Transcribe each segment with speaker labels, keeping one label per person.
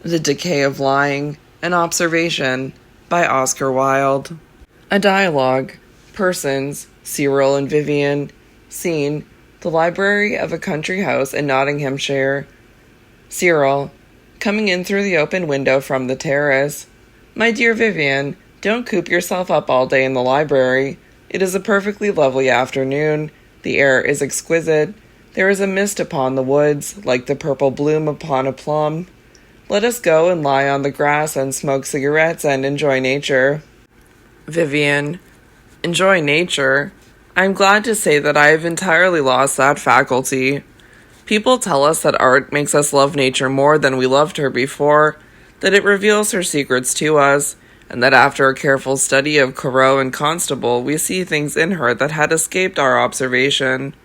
Speaker 1: The Decay of Lying, an Observation by Oscar Wilde. A dialogue. Persons, Cyril and Vivian. Scene, the library of a country house in Nottinghamshire. Cyril, coming in through the open window from the terrace. My dear Vivian, don't coop yourself up all day in the library. It is a perfectly lovely afternoon. The air is exquisite. There is a mist upon the woods, like the purple bloom upon a plum. Let us go and lie on the grass and smoke cigarettes and enjoy nature. Vivian, enjoy nature? I am glad to say that I have entirely lost that faculty. People tell us that art makes us love nature more than we loved her before, that it reveals her secrets to us, and that after a careful study of Corot and Constable, we see things in her that had escaped our observation.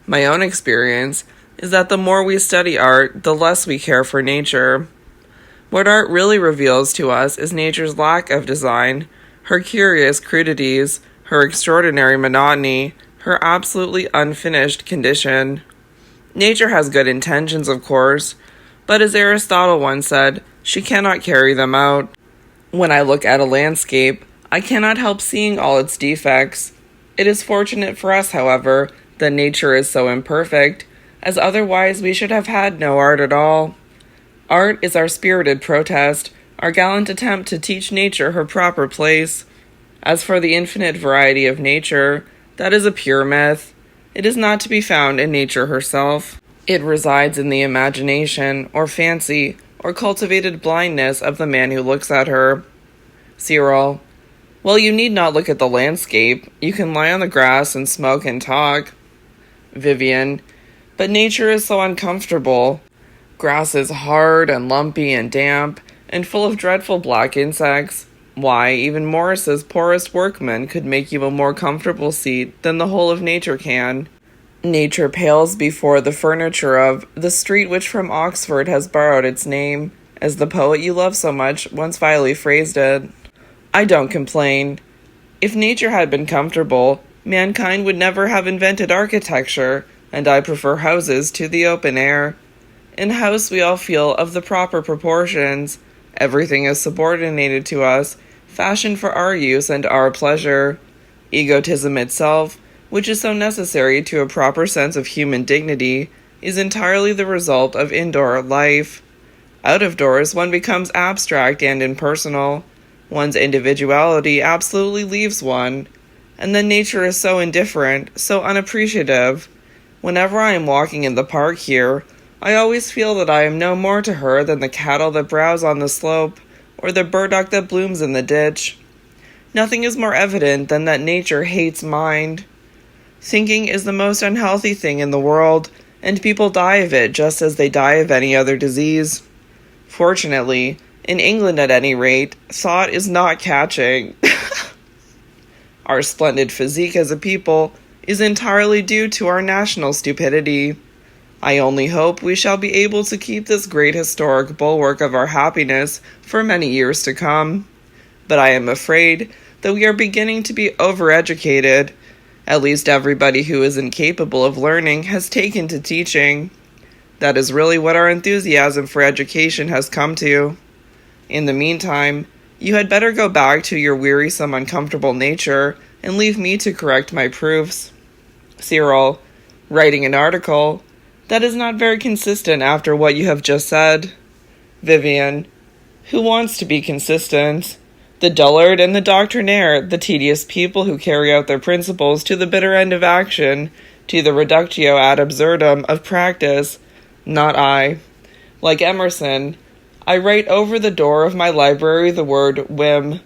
Speaker 1: My own experience is that the more we study art, the less we care for nature. What art really reveals to us is nature's lack of design, her curious crudities, her extraordinary monotony, her absolutely unfinished condition. Nature has good intentions, of course, but as Aristotle once said, she cannot carry them out. When I look at a landscape, I cannot help seeing all its defects. It is fortunate for us, however, that nature is so imperfect, as otherwise we should have had no art at all. Art is our spirited protest, our gallant attempt to teach nature her proper place. As for the infinite variety of nature, that is a pure myth. It is not to be found in nature herself. It resides in the imagination, or fancy, or cultivated blindness of the man who looks at her. Cyril, well, you need not look at the landscape. You can lie on the grass and smoke and talk. Vivian, but nature is so uncomfortable. Grass is hard and lumpy and damp, and full of dreadful black insects. Why, even Morris's poorest workman could make you a more comfortable seat than the whole of nature can. Nature pales before the furniture of the street which from Oxford has borrowed its name, as the poet you love so much once vilely phrased it. I don't complain. If nature had been comfortable, mankind would never have invented architecture, and I prefer houses to the open air. In a house we all feel of the proper proportions. Everything is subordinated to us, fashioned for our use and our pleasure. Egotism itself, which is so necessary to a proper sense of human dignity, is entirely the result of indoor life. Out of doors one becomes abstract and impersonal. One's individuality absolutely leaves one. And then nature is so indifferent, so unappreciative. Whenever I am walking in the park here, I always feel that I am no more to her than the cattle that browse on the slope, or the burdock that blooms in the ditch. Nothing is more evident than that nature hates mind. Thinking is the most unhealthy thing in the world, and people die of it just as they die of any other disease. Fortunately, in England at any rate, thought is not catching. Our splendid physique as a people is entirely due to our national stupidity. I only hope we shall be able to keep this great historic bulwark of our happiness for many years to come. But I am afraid that we are beginning to be overeducated. At least everybody who is incapable of learning has taken to teaching. That is really what our enthusiasm for education has come to. In the meantime, you had better go back to your wearisome, uncomfortable nature and leave me to correct my proofs. Cyril, writing an article? That is not very consistent after what you have just said. Vivian, who wants to be consistent? The dullard and the doctrinaire, the tedious people who carry out their principles to the bitter end of action, to the reductio ad absurdum of practice. Not I. Like Emerson, I write over the door of my library the word whim.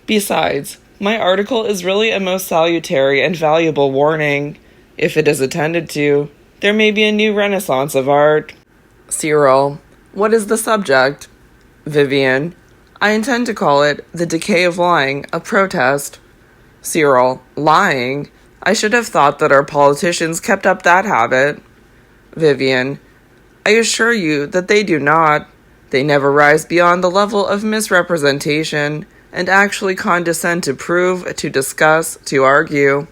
Speaker 1: Besides, my article is really a most salutary and valuable warning. If it is attended to, there may be a new renaissance of art. Cyril, what is the subject? Vivian, I intend to call it The Decay of Lying, a Protest. Cyril, lying? I should have thought that our politicians kept up that habit. Vivian, I assure you that they do not. They never rise beyond the level of misrepresentation, and actually condescend to prove, to discuss, to argue.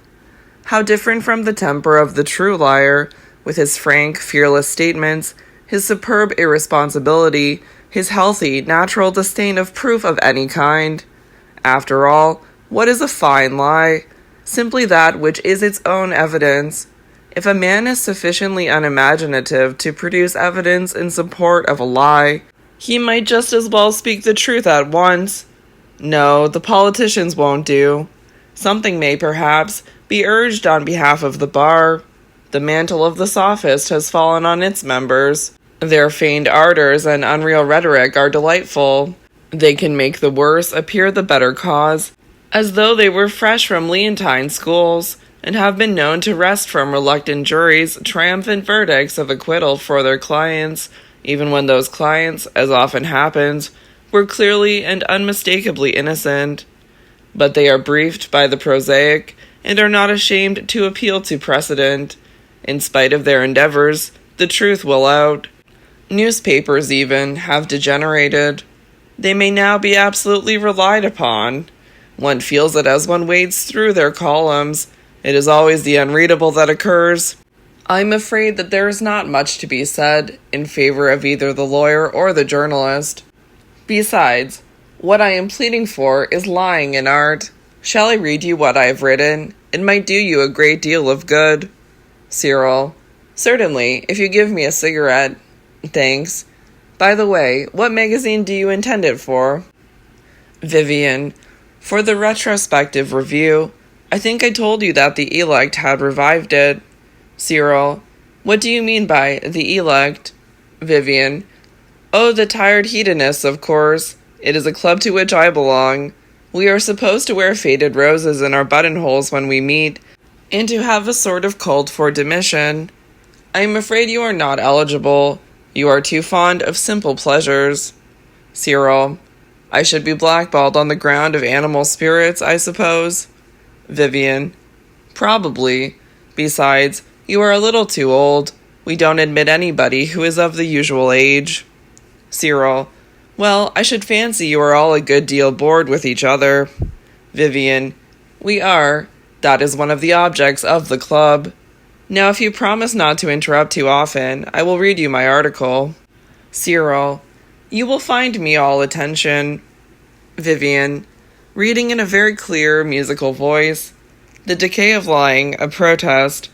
Speaker 1: How different from the temper of the true liar, with his frank, fearless statements, his superb irresponsibility, his healthy, natural disdain of proof of any kind. After all, what is a fine lie? Simply that which is its own evidence. If a man is sufficiently unimaginative to produce evidence in support of a lie, he might just as well speak the truth at once. No, the politicians won't do. Something may, perhaps, be urged on behalf of the bar. The mantle of the sophist has fallen on its members. Their feigned ardors and unreal rhetoric are delightful. They can make the worse appear the better cause, as though they were fresh from Leontine schools, and have been known to wrest from reluctant juries triumphant verdicts of acquittal for their clients, even when those clients, as often happens, were clearly and unmistakably innocent. But they are briefed by the prosaic, and are not ashamed to appeal to precedent. In spite of their endeavors, the truth will out. Newspapers, even, have degenerated. They may now be absolutely relied upon. One feels it as one wades through their columns. It is always the unreadable that occurs. I am afraid that there is not much to be said in favor of either the lawyer or the journalist. Besides, what I am pleading for is lying in art. Shall I read you what I have written? It might do you a great deal of good. Cyril: Certainly, if you give me a cigarette. Thanks. By the way, what magazine do you intend it for? Vivian: For the retrospective review. I think I told you that the Elect had revived it. Cyril: What do you mean by the Elect? Vivian: Oh, the tired hedonists, of course. It is a club to which I belong. We are supposed to wear faded roses in our buttonholes when we meet, and to have a sort of cult for Domitian. I am afraid you are not eligible. You are too fond of simple pleasures. Cyril: I should be blackballed on the ground of animal spirits, I suppose. Vivian: Probably. Besides, you are a little too old. We don't admit anybody who is of the usual age. Cyril: Well, I should fancy you are all a good deal bored with each other. Vivian: We are. That is one of the objects of the club. Now, if you promise not to interrupt too often, I will read you my article. Cyril: You will find me all attention. Vivian, reading in a very clear, musical voice. The Decay of Lying, a Protest.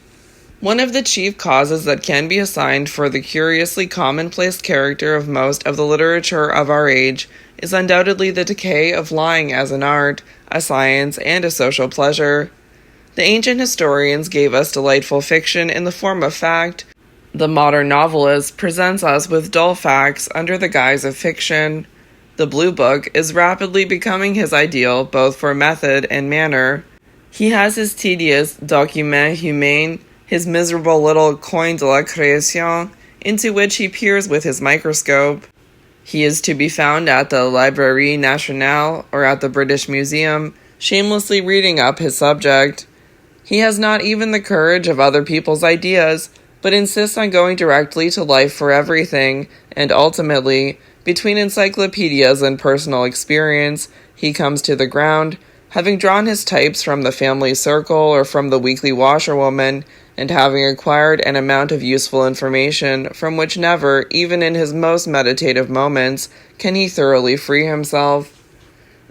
Speaker 1: One of the chief causes that can be assigned for the curiously commonplace character of most of the literature of our age is undoubtedly the decay of lying as an art, a science, and a social pleasure. The ancient historians gave us delightful fiction in the form of fact. The modern novelist presents us with dull facts under the guise of fiction. The Blue Book is rapidly becoming his ideal both for method and manner. He has his tedious document humain, his miserable little coin de la création, into which he peers with his microscope. He is to be found at the Librairie Nationale or at the British Museum, shamelessly reading up his subject. He has not even the courage of other people's ideas, but insists on going directly to life for everything, and ultimately, between encyclopedias and personal experience, he comes to the ground, having drawn his types from the family circle or from the weekly washerwoman, and having acquired an amount of useful information from which never, even in his most meditative moments, can he thoroughly free himself.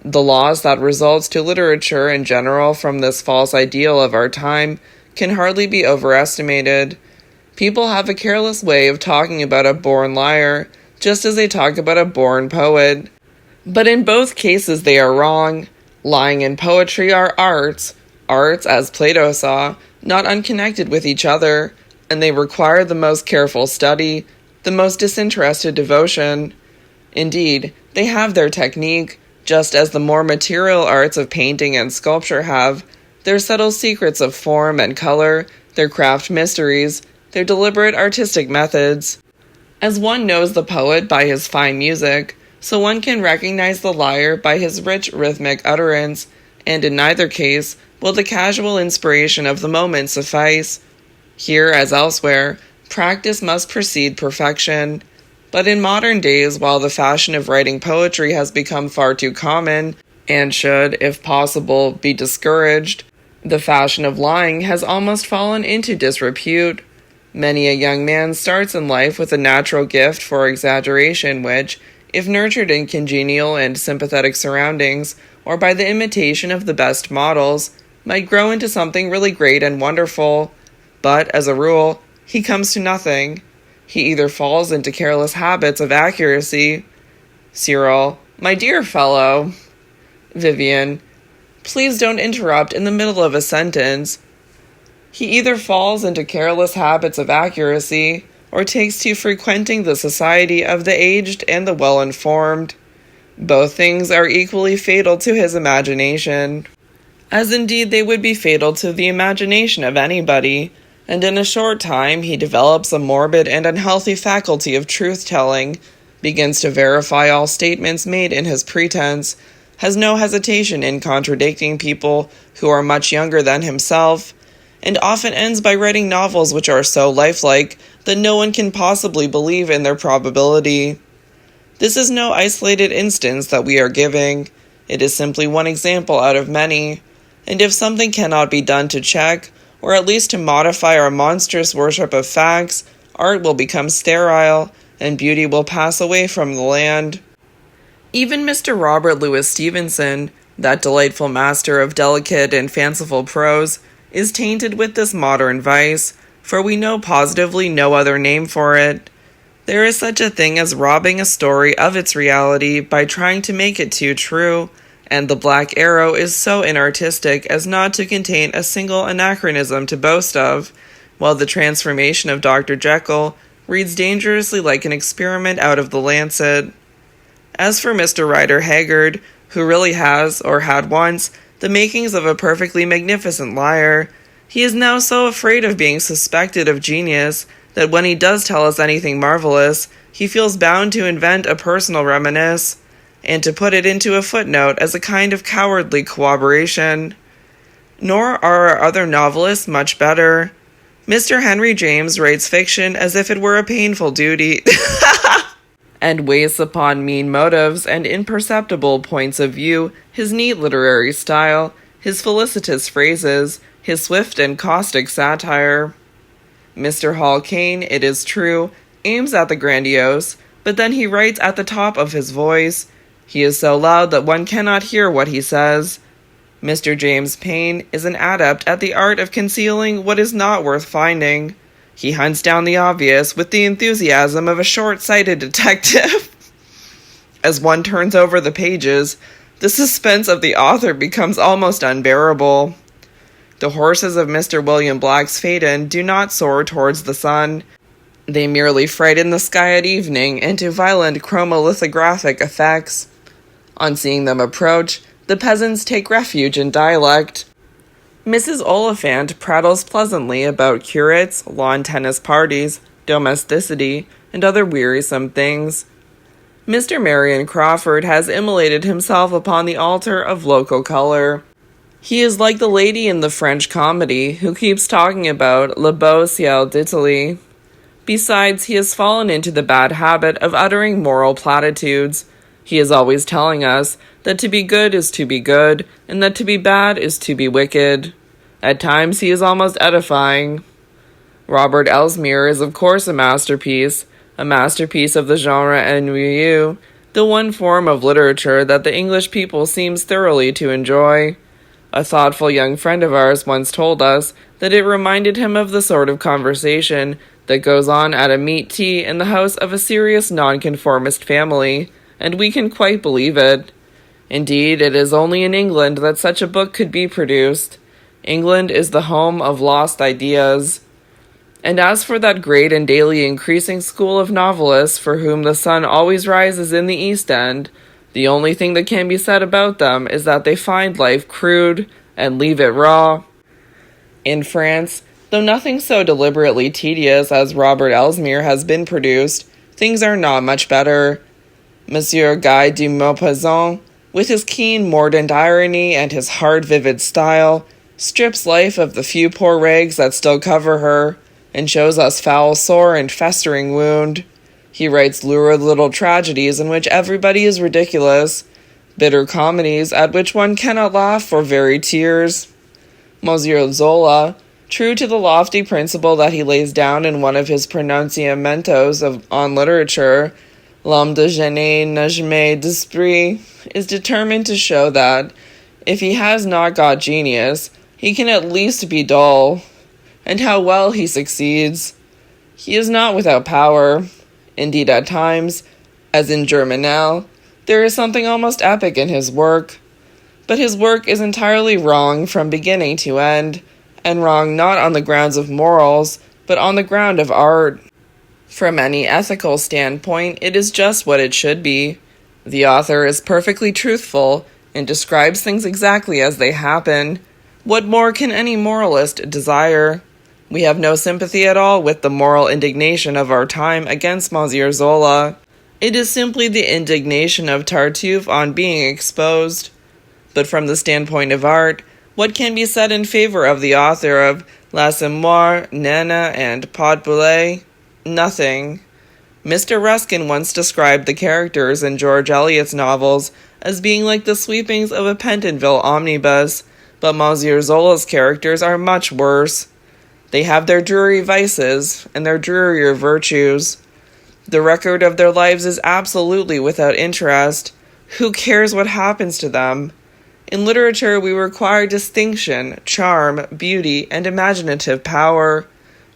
Speaker 1: The loss that results to literature in general from this false ideal of our time can hardly be overestimated. People have a careless way of talking about a born liar, just as they talk about a born poet. But in both cases they are wrong. Lying and poetry are arts, as Plato saw, not unconnected with each other, and they require the most careful study, the most disinterested devotion. Indeed, they have their technique, just as the more material arts of painting and sculpture have, their subtle secrets of form and color, their craft mysteries, their deliberate artistic methods. As one knows the poet by his fine music, so one can recognize the liar by his rich rhythmic utterance, and in neither case will the casual inspiration of the moment suffice. Here, as elsewhere, practice must precede perfection. But in modern days, while the fashion of writing poetry has become far too common, and should, if possible, be discouraged, the fashion of lying has almost fallen into disrepute. Many a young man starts in life with a natural gift for exaggeration which, if nurtured in congenial and sympathetic surroundings, or by the imitation of the best models, might grow into something really great and wonderful. But, as a rule, he comes to nothing. He either falls into careless habits of accuracy. Cyril, my dear fellow. Vivian, please don't interrupt in the middle of a sentence. He either falls into careless habits of accuracy, or takes to frequenting the society of the aged and the well-informed. Both things are equally fatal to his imagination, as indeed they would be fatal to the imagination of anybody, and in a short time he develops a morbid and unhealthy faculty of truth-telling, begins to verify all statements made in his pretense, has no hesitation in contradicting people who are much younger than himself, and often ends by writing novels which are so lifelike that no one can possibly believe in their probability. This is no isolated instance that we are giving. It is simply one example out of many, and if something cannot be done to check, or at least to modify our monstrous worship of facts, art will become sterile, and beauty will pass away from the land. Even Mr. Robert Louis Stevenson, that delightful master of delicate and fanciful prose, is tainted with this modern vice, for we know positively no other name for it. There is such a thing as robbing a story of its reality by trying to make it too true, and The Black Arrow is so inartistic as not to contain a single anachronism to boast of, while The Transformation of Dr. Jekyll reads dangerously like an experiment out of the Lancet. As for Mr. Rider Haggard, who really has, or had once, the makings of a perfectly magnificent liar, he is now so afraid of being suspected of genius that when he does tell us anything marvelous, he feels bound to invent a personal reminiscence, and to put it into a footnote as a kind of cowardly corroboration. Nor are our other novelists much better. Mr. Henry James writes fiction as if it were a painful duty, and wastes upon mean motives and imperceptible points of view his neat literary style, his felicitous phrases, his swift and caustic satire. Mr. Hall Caine, it is true, aims at the grandiose, but then he writes at the top of his voice. He is so loud that one cannot hear what he says. Mr. James Payn is an adept at the art of concealing what is not worth finding. He hunts down the obvious with the enthusiasm of a short-sighted detective. As one turns over the pages, the suspense of the author becomes almost unbearable. The horses of Mr. William Black's Phaeton do not soar towards the sun. They merely frighten the sky at evening into violent chromolithographic effects. On seeing them approach, the peasants take refuge in dialect. Mrs. Oliphant prattles pleasantly about curates, lawn tennis parties, domesticity, and other wearisome things. Mr. Marion Crawford has immolated himself upon the altar of local color. He is like the lady in the French comedy who keeps talking about le beau ciel d'Italie. Besides, he has fallen into the bad habit of uttering moral platitudes. He is always telling us that to be good is to be good, and that to be bad is to be wicked. At times he is almost edifying. Robert Elsmere is of course a masterpiece of the genre ennuyeux, the one form of literature that the English people seems thoroughly to enjoy. A thoughtful young friend of ours once told us that it reminded him of the sort of conversation that goes on at a meat tea in the house of a serious nonconformist family, and we can quite believe it. Indeed, it is only in England that such a book could be produced. England is the home of lost ideas. And as for that great and daily increasing school of novelists for whom the sun always rises in the East End, the only thing that can be said about them is that they find life crude and leave it raw. In France, though nothing so deliberately tedious as Robert Elsmere has been produced, things are not much better. Monsieur Guy de Maupassant, with his keen mordant irony and his hard vivid style, strips life of the few poor rags that still cover her, and shows us foul sore and festering wound. He writes lurid little tragedies in which everybody is ridiculous, bitter comedies at which one cannot laugh for very tears. Monsieur Zola, true to the lofty principle that he lays down in one of his pronunciamentos on literature, L'homme de génie n'a jamais d'esprit is determined to show that, if he has not got genius, he can at least be dull, and how well he succeeds. He is not without power. Indeed, at times, as in Germinal, there is something almost epic in his work. But his work is entirely wrong from beginning to end, and wrong not on the grounds of morals, but on the ground of art. From any ethical standpoint, it is just what it should be. The author is perfectly truthful and describes things exactly as they happen. What more can any moralist desire? We have no sympathy at all with the moral indignation of our time against Monsieur Zola. It is simply the indignation of Tartuffe on being exposed. But from the standpoint of art, what can be said in favor of the author of L'Assommoir, Nana, and Pot Boulet? Nothing. Mr. Ruskin once described the characters in George Eliot's novels as being like the sweepings of a Pentonville omnibus, but Monsieur Zola's characters are much worse. They have their dreary vices and their drearier virtues. The record of their lives is absolutely without interest. Who cares what happens to them? In literature, we require distinction, charm, beauty, and imaginative power.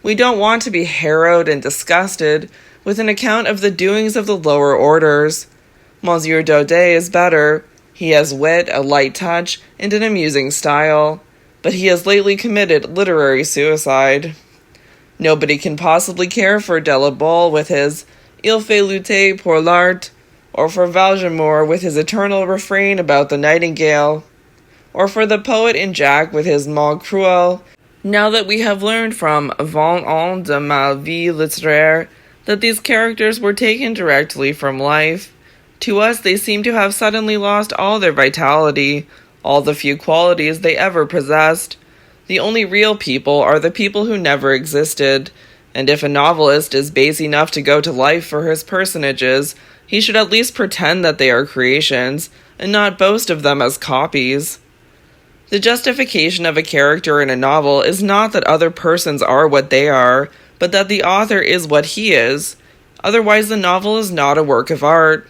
Speaker 1: We don't want to be harrowed and disgusted with an account of the doings of the lower orders. Monsieur Daudet is better. He has wit, a light touch, and an amusing style. But he has lately committed literary suicide. Nobody can possibly care for Delabole with his Il fait lutter pour l'art, or for Valgemour with his eternal refrain about the nightingale, or for the poet in Jack with his Mal Cruel. Now that we have learned from 20 ans de ma vie littéraire that these characters were taken directly from life, to us they seem to have suddenly lost all their vitality, all the few qualities they ever possessed. The only real people are the people who never existed, and if a novelist is base enough to go to life for his personages, he should at least pretend that they are creations, and not boast of them as copies. The justification of a character in a novel is not that other persons are what they are, but that the author is what he is. Otherwise, the novel is not a work of art.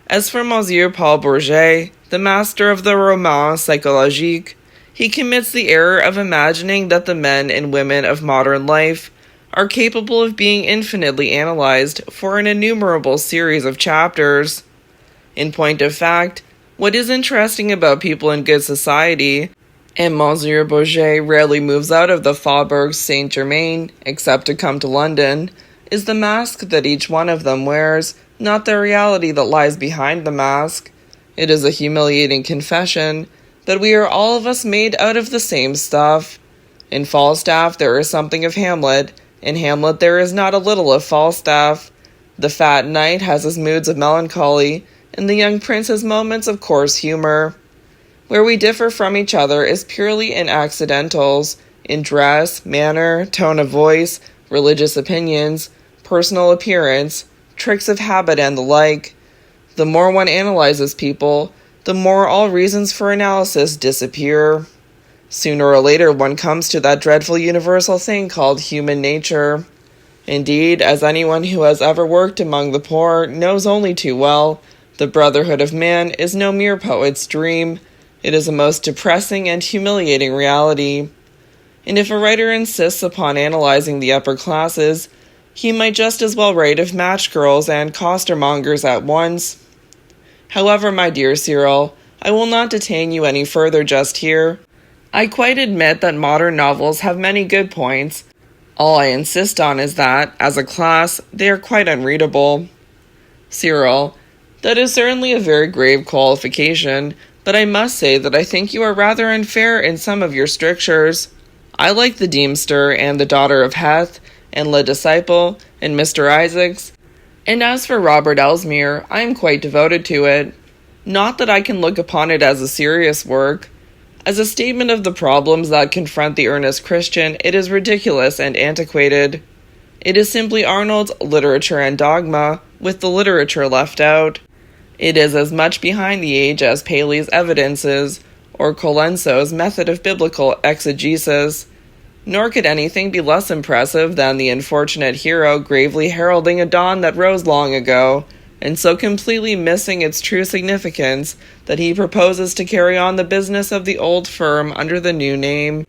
Speaker 1: As for Monsieur Paul Bourget, the master of the roman psychologique, he commits the error of imagining that the men and women of modern life are capable of being infinitely analyzed for an innumerable series of chapters. In point of fact, what is interesting about people in good society, and Monsieur Bourget rarely moves out of the Faubourg Saint-Germain except to come to London, is the mask that each one of them wears, not the reality that lies behind the mask. It is a humiliating confession, but we are all of us made out of the same stuff. In Falstaff there is something of Hamlet. In Hamlet there is not a little of Falstaff. The fat knight has his moods of melancholy, and the young prince has moments of coarse humor. Where we differ from each other is purely in accidentals, in dress, manner, tone of voice, religious opinions, personal appearance, tricks of habit, and the like. The more one analyzes people, the more all reasons for analysis disappear. Sooner or later one comes to that dreadful universal thing called human nature. Indeed, as anyone who has ever worked among the poor knows only too well, the brotherhood of man is no mere poet's dream. It is a most depressing and humiliating reality. And if a writer insists upon analyzing the upper classes, he might just as well write of match girls and costermongers at once. However, my dear Cyril, I will not detain you any further just here. I quite admit that modern novels have many good points. All I insist on is that, as a class, they are quite unreadable. Cyril, that is certainly a very grave qualification, but I must say that I think you are rather unfair in some of your strictures. I like The Deemster and The Daughter of Heth, and Le Disciple, and Mr. Isaacs, and as for Robert Elsmere, I am quite devoted to it. Not that I can look upon it as a serious work. As a statement of the problems that confront the earnest Christian, it is ridiculous and antiquated. It is simply Arnold's Literature and Dogma, with the literature left out. It is as much behind the age as Paley's Evidences, or Colenso's method of biblical exegesis. Nor could anything be less impressive than the unfortunate hero gravely heralding a dawn that rose long ago, and so completely missing its true significance that he proposes to carry on the business of the old firm under the new name.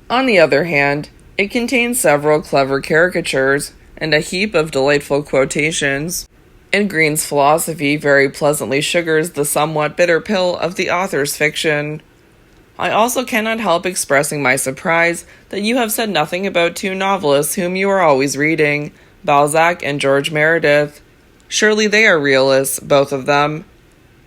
Speaker 1: On the other hand, it contains several clever caricatures and a heap of delightful quotations, and Green's philosophy very pleasantly sugars the somewhat bitter pill of the author's fiction. I also cannot help expressing my surprise that you have said nothing about two novelists whom you are always reading, Balzac and George Meredith. Surely they are realists, both of them.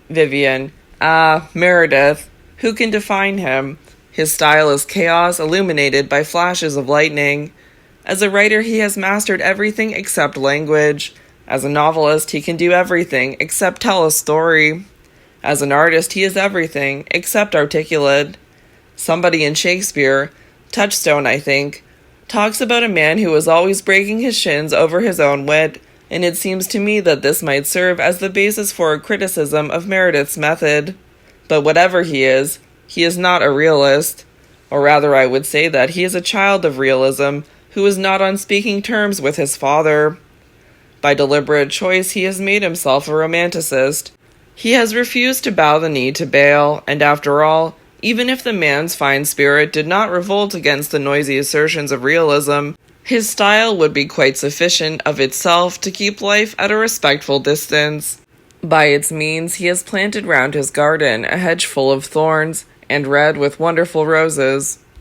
Speaker 1: Vivian: Meredith. Who can define him? His style is chaos illuminated by flashes of lightning. As a writer, he has mastered everything except language. As a novelist, he can do everything except tell a story. As an artist, he is everything except articulate. Somebody in Shakespeare, Touchstone I think, talks about a man who was always breaking his shins over his own wit, and it seems to me that this might serve as the basis for a criticism of Meredith's method. But whatever he is not a realist. Or rather, I would say that he is a child of realism who is not on speaking terms with his father. By deliberate choice, he has made himself a romanticist. He has refused to bow the knee to Baal, and after all, even if the man's fine spirit did not revolt against the noisy assertions of realism, his style would be quite sufficient of itself to keep life at a respectful distance. By its means, he has planted round his garden a hedge full of thorns, and red with wonderful roses.